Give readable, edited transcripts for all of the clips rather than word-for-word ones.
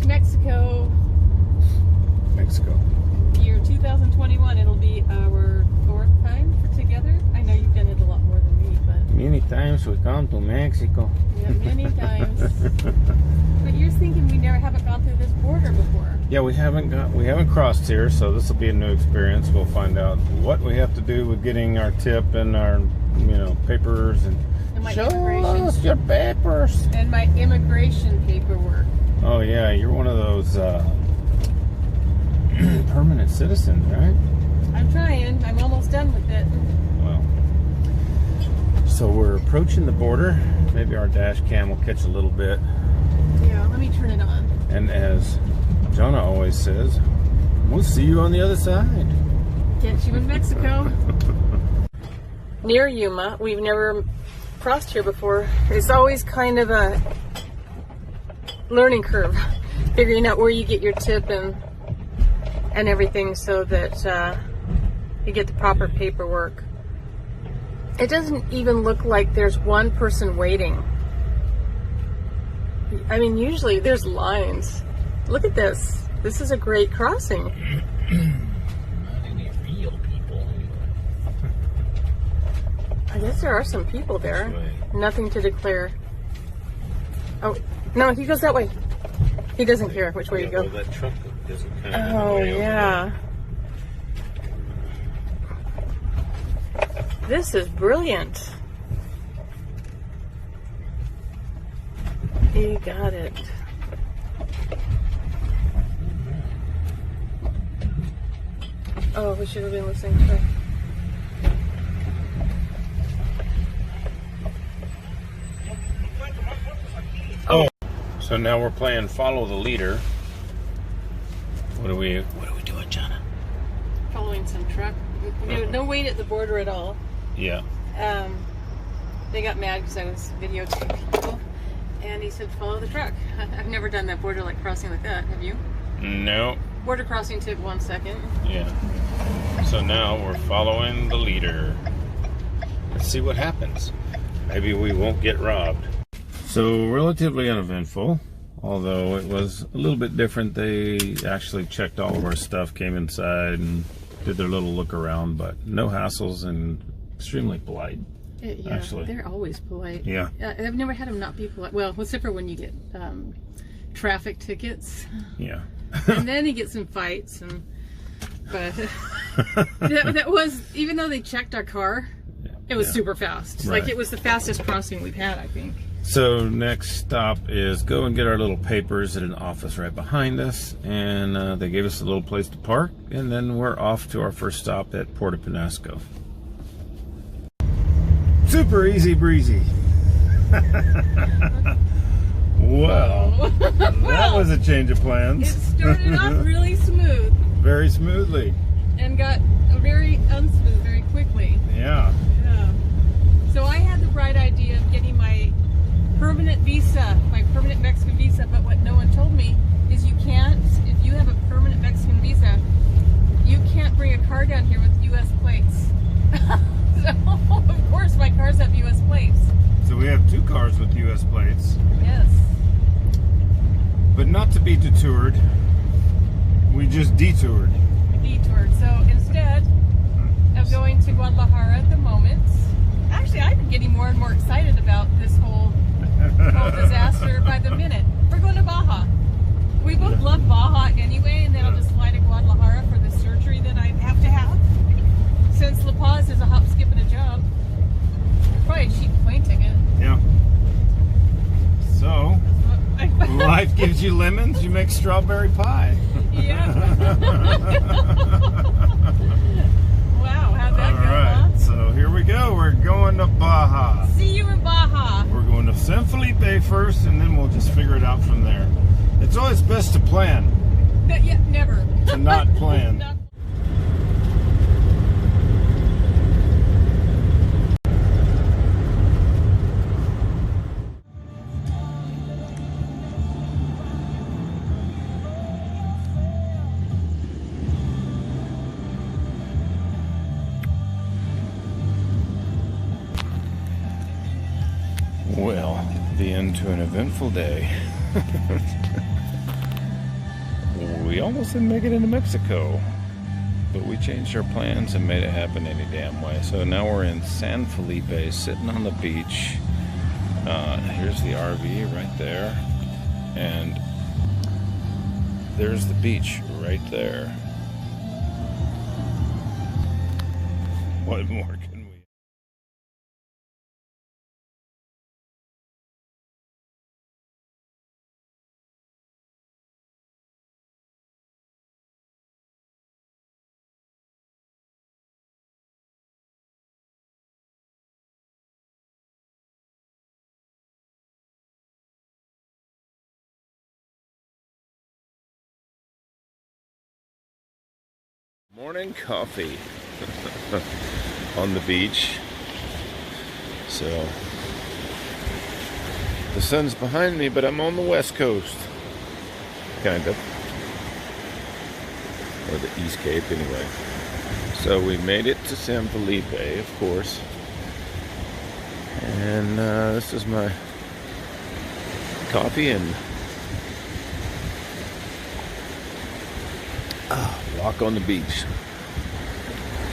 to Mexico. Mexico. Year 2021. It'll be our 4th time together. I know you've done it a lot more than me, but Many times we come to Mexico. yeah, many times. But you're thinking we haven't gone through this border before. Yeah, we haven't crossed here, so this will be a new experience. We'll find out what we have to do with getting our tip and our, papers and my show immigration. us your papers. And my immigration paperwork. Oh yeah, you're one of those permanent citizens, right? I'm trying. I'm almost done with it. Well, so we're approaching the border. Maybe our dash cam will catch a little bit. Yeah, let me turn it on. And as Jona always says, we'll see you on the other side. Catch you in Mexico. Near Yuma. We've never crossed here before. It's always kind of a learning curve, figuring out where you get your tip and everything so that you get the proper paperwork. It doesn't even look like there's one person waiting. I mean, usually there's lines. Look at this. This is a great crossing. Not any real people. I guess there are some people there. Way. Nothing to declare. Oh, no, he goes that way. He doesn't care which way you go. Well, that truck isn't kind of Oh, yeah. This is brilliant. You got it. Oh, we should have been listening to it. Oh, so now we're playing follow the leader. What are we doing, Jona? Following some truck. No wait at the border at all. Yeah. They got mad because I was videotaping people. And he said, follow the truck. I've never done that border crossing like that. Have you? No. Border crossing took 1 second. Yeah. So now we're following the leader. Let's see what happens. Maybe we won't get robbed. So relatively uneventful, although it was a little bit different. They actually checked all of our stuff, came inside and did their little look around, but no hassles and extremely polite. Yeah, actually. They're always polite. Yeah. I've never had them not be polite. Well, except for when you get traffic tickets. Yeah. And then you get some fights. But that was, even though they checked our car, it was super fast. Right. Like, it was the fastest crossing we've had, I think. So next stop is go and get our little papers at an office right behind us, and they gave us a little place to park, and then we're off to our first stop at Puerto Penasco. Super easy breezy. Wow, that was a change of It plans. started off really smooth Very smoothly. and got very unsmooth very quickly. Yeah. Yeah. So I had the bright idea of getting my permanent visa, my permanent Mexican visa, but what no one told me is you can't, if you have a permanent Mexican visa, you can't bring a car down here with U.S. plates. So, of course, my cars have U.S. plates. So we have two cars with U.S. plates, Yes. but not to be detoured. We just detoured. Detoured. So instead of going to Guadalajara at the moment, actually, I've been getting more and more excited about this whole disaster by the minute. We're going to Baja. We both love Baja anyway, and then I'll just fly to Guadalajara for the surgery that I have to have. Since La Paz is a hop, skip, and a jump, probably a cheap plane ticket. Yeah. So, life gives you lemons, you make strawberry pie. Yeah. Wow, how'd that go, huh? So here we go. We're going to Baja. See you in Baja. We're going to San Felipe first, and then we'll just figure it out from there. It's always best to plan, Yeah, never. to not plan. Not- Well, the end to an eventful day. we almost didn't make it into Mexico, but we changed our plans and made it happen any damn way. So now we're in San Felipe, sitting on the beach. Here's the RV right there, and there's the beach right there. What more can we? Morning coffee on the beach. So the sun's behind me, but I'm on the west coast, kind of, or the East Cape anyway. So we made it to San Felipe, of course, and this is my coffee and walk on the beach.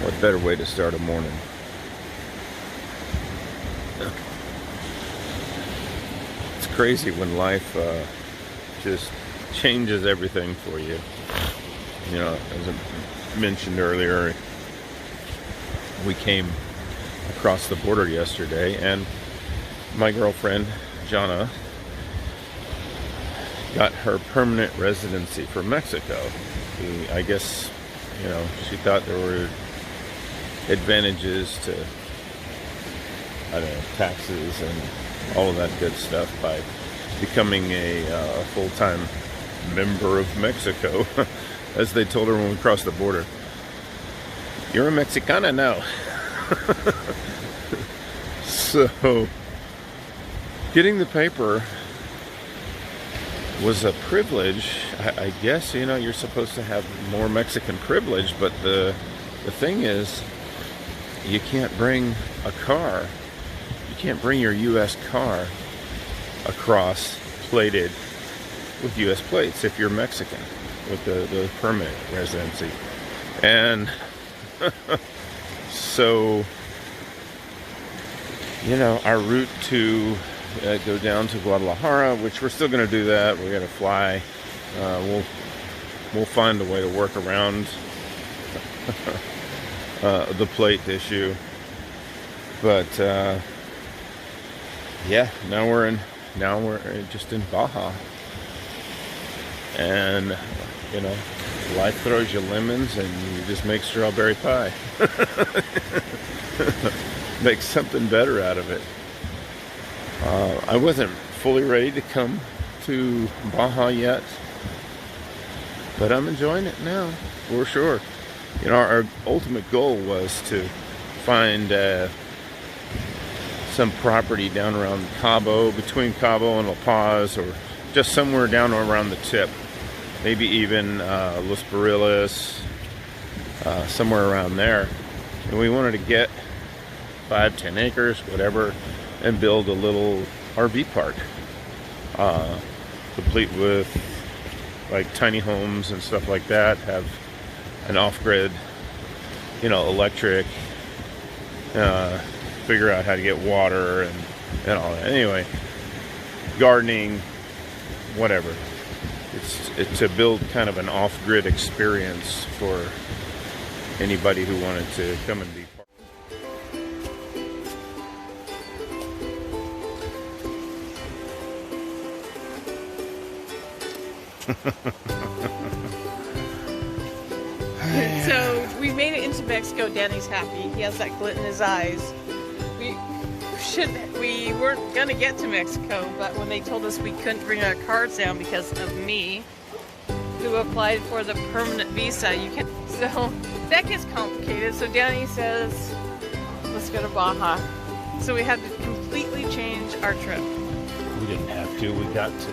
What better way to start a morning? It's crazy when life just changes everything for you. You know, as I mentioned earlier, we came across the border yesterday, and my girlfriend, Jona, got her permanent residency for Mexico. I guess, you know, she thought there were advantages to, I don't know, taxes and all of that good stuff by becoming a full-time member of Mexico, as they told her when we crossed the border. You're a Mexicana now. So, getting the paper was a privilege. I guess, you know, you're supposed to have more Mexican privilege, but the thing is, you can't bring a car. You can't bring your U.S. car across plated with U.S. plates if you're Mexican with the permanent residency. And so, you know, our route to go down to Guadalajara, which we're still going to do that. We're going to fly. We'll find a way to work around the plate issue. But yeah, now we're just in Baja, and you know, life throws you lemons, and you just make strawberry pie. Make something better out of it. I wasn't fully ready to come to Baja yet, but I'm enjoying it now, for sure. You know, our ultimate goal was to find some property down around Cabo, between Cabo and La Paz, or just somewhere down around the tip. Maybe even Los Barriles, somewhere around there. And we wanted to get 5-10 acres, whatever, and build a little RV park, complete with like tiny homes and stuff like that. Have an off-grid, you know, electric. Figure out how to get water and all that. Anyway, gardening, whatever. It's to build kind of an off-grid experience for anybody who wanted to come and be part. So we made it into Mexico. Danny's happy. He has that glint in his eyes. We weren't gonna get to Mexico, but when they told us we couldn't bring our cars down because of me, who applied for the permanent visa, so that gets complicated. So Danny says, let's go to Baja. So we had to completely change our trip. We didn't have to, we got to.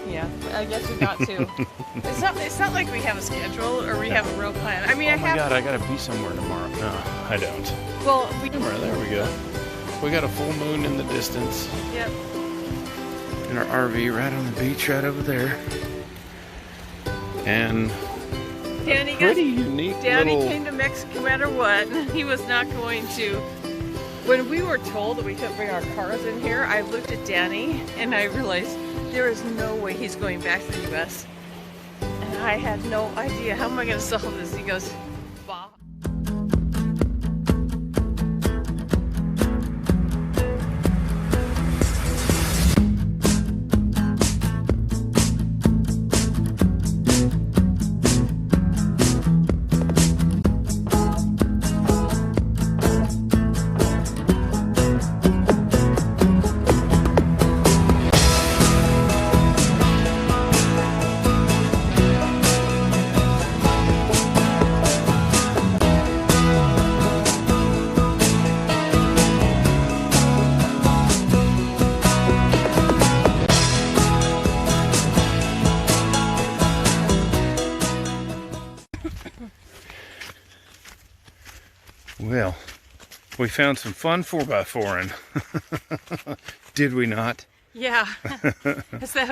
Yeah, I guess we got to. It's not like we have a schedule or we have a real plan. I mean, oh my God, I gotta be somewhere tomorrow. No, I don't. Well, there we go. We got a full moon in the distance. Yep. And our RV right on the beach right over there. And pretty unique. Danny little... came to Mexico no matter what. He was not going to. When we were told that we couldn't bring our cars in here, I looked at Danny and I realized there is no way he's going back to the U.S. And I had no idea. How am I going to solve this? He goes, bah. Well, we found some fun 4x4ing. Did we not? Yeah.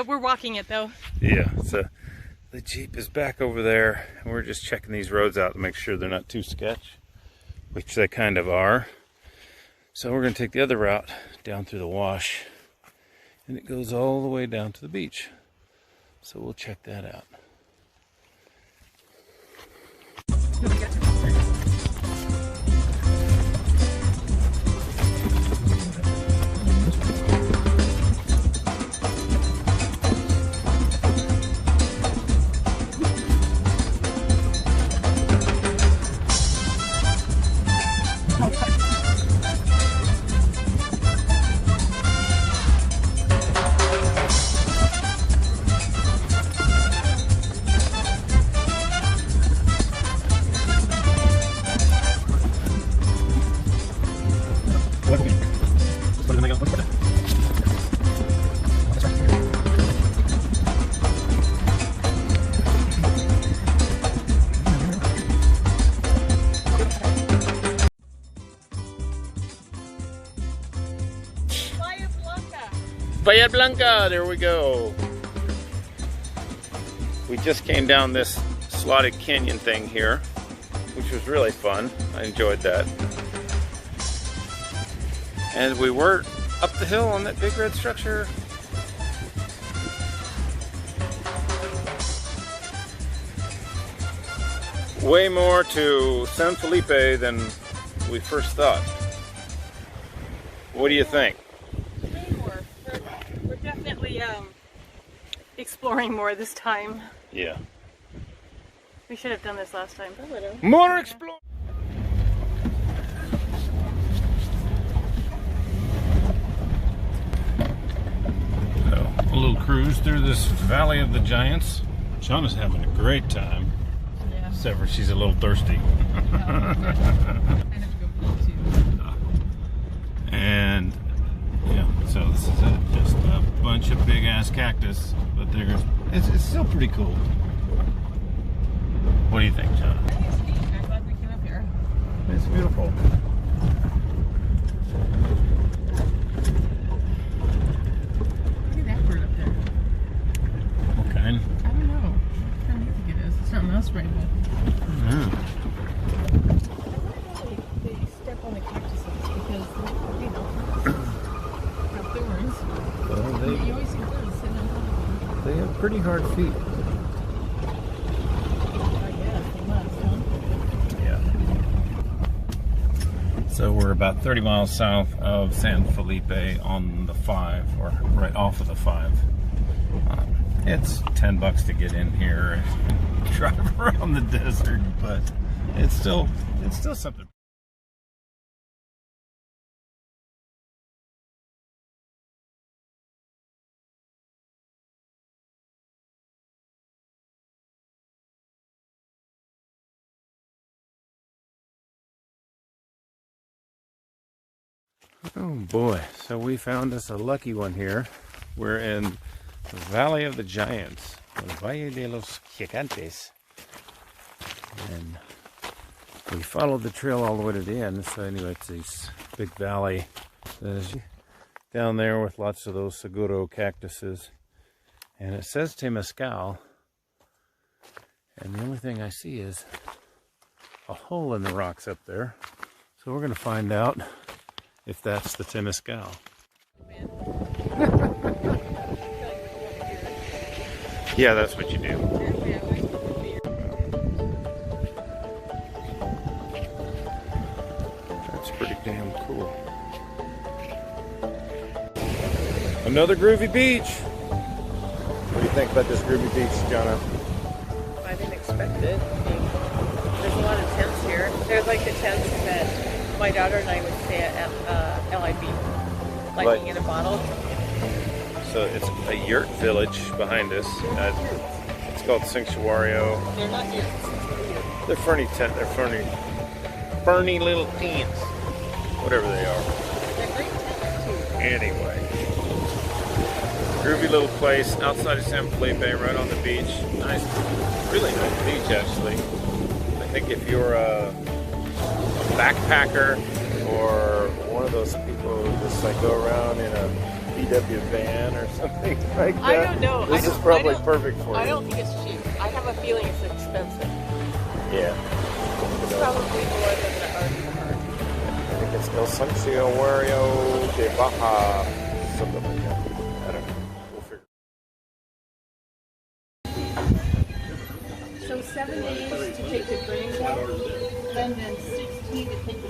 We're walking it though. Yeah, so the Jeep is back over there, and we're just checking these roads out to make sure they're not too sketch, which they kind of are. So we're going to take the other route down through the wash, and it goes all the way down to the beach. So we'll check that out. Bahia Blanca, there we go. We just came down this slotted canyon thing here, which was really fun. I enjoyed that. And we were up the hill on that big red structure. Way more to San Felipe than we first thought. What do you think? We're definitely exploring more this time. Yeah. We should have done this last time, but whatever. More explore. So, a little cruise through this Valley of the Giants. Jona's having a great time. Yeah. Except for she's a little thirsty. And yeah, so this is just a bunch of big ass cactus, but it's still pretty cool. What do you think, Jona? I think it's neat. I'm glad we came up here. It's beautiful. Look at that bird up there. What kind? I don't know. What kind do you think it is? It's something else right now. They step on the cactuses because, you know, have thorns. Well, You always see birds sitting on top of them. they have pretty hard feet. I guess they must, huh? Yeah. So we're about 30 miles south of San Felipe on the 5, or right off of the 5. It's $10 to get in here and drive around the desert, but it's still something. Oh boy, so we found us a lucky one here. We're in the Valley of the Giants, the Valle de los Gigantes. And we followed the trail all the way to the end. So anyway, it's this big valley down there with lots of those seguro cactuses. And it says Temescal. And the only thing I see is a hole in the rocks up there. So we're going to find out if that's the Temescal. Yeah, that's what you do. That's pretty damn cool. Another groovy beach. What do you think about this groovy beach, Jona? I didn't expect it. I mean, there's a lot of tents here. There's like the tents that my daughter and I would stay at LIB, lightning in a bottle. So it's a yurt village behind us. It's called Sanctuario. They're not yurts. They're ferny tent. They're ferny little tents, whatever they are. They're great tents too. Anyway, groovy little place outside of San Felipe, right on the beach. Nice, really nice beach actually. I think if you're a backpacker or one of those people who just like go around in a VW van or something like that, I don't know. This is probably perfect for you. I don't think it's cheap. I have a feeling it's expensive. Yeah. It's probably more than the Art. I think it's El Sanctuario de Baja, something like that. I don't know. We'll figure. So 7 days to take the green one, and then 16 to take the...